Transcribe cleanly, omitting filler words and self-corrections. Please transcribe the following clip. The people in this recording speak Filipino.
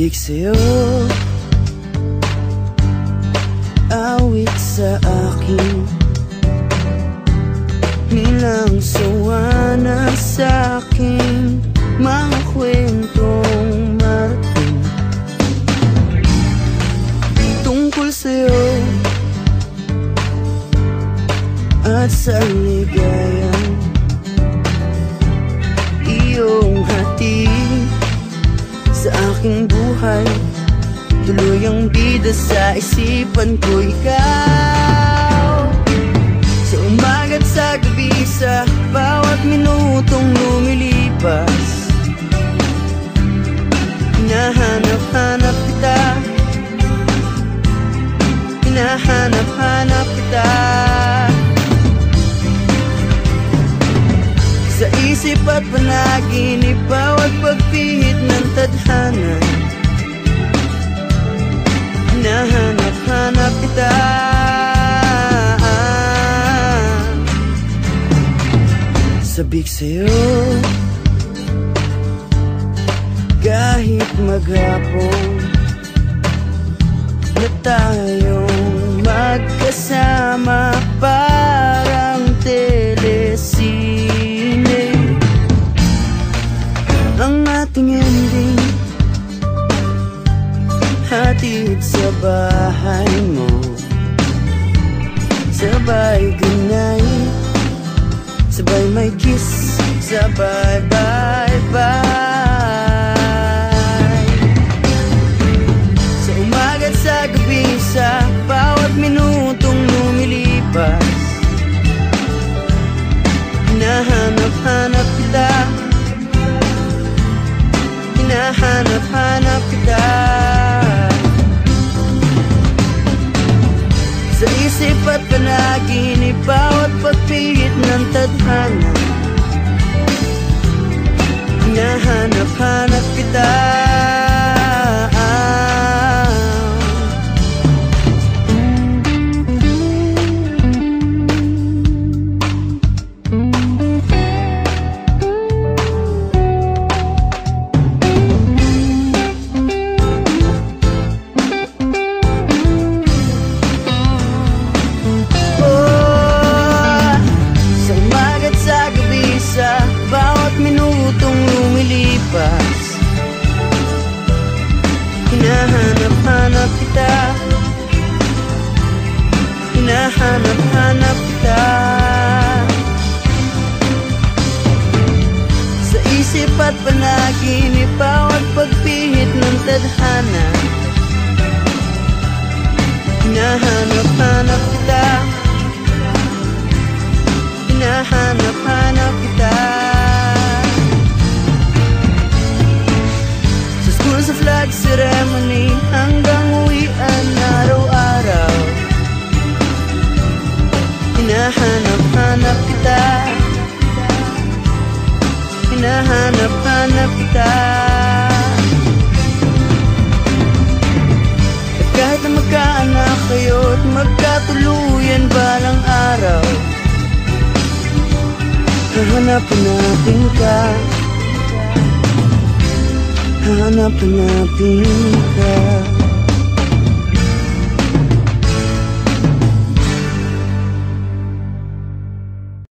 Sabik sa'yo, awit sa akin, nilang sawa na sa'king mga kwentong marating tungkol sa'yo at sa ligayang iyong hatid sa aking buhay. Tuluyang bida sa isipan ko ikaw, sa umaga't sa gabi, sa bawat minutong lumilipas. Hinahanap-hanap kita, hinahanap-hanap kita, sa isip at panaginip, bawat pagpihit ng tadhana. Hinahanap-hanap kita, sabik sa'yo, kahit maghapon na tayong magkasama, parang telesine ang ating ending. Hatid sa bahay mo, sabay gunay, sabay may kiss, sabay bye-bye. Sa umaga't sa gabi, sa bawat minutong lumilipas, hinahanap-hanap kita, hinahanap-hanap kita, sa isip at panaginip, bawat pagpihit ng tadhana. Hinahanap-hanap kita, bawat minutong lumilipas. Hinahanap-hanap kita, hinahanap-hanap kita, sa isip at panaginip, bawat pagpihit ng tadhana. Hinahanap-hanap kita, hinahanap-hanap kita, sa school, sa flag ceremony, hanggang uwian araw-araw. Hinahanap-hanap kita, hinahanap-hanap kita, at kahit na magkaanak kayo at magkatuluyan balang araw, hahanapin natin ka, hahanapin natin ka.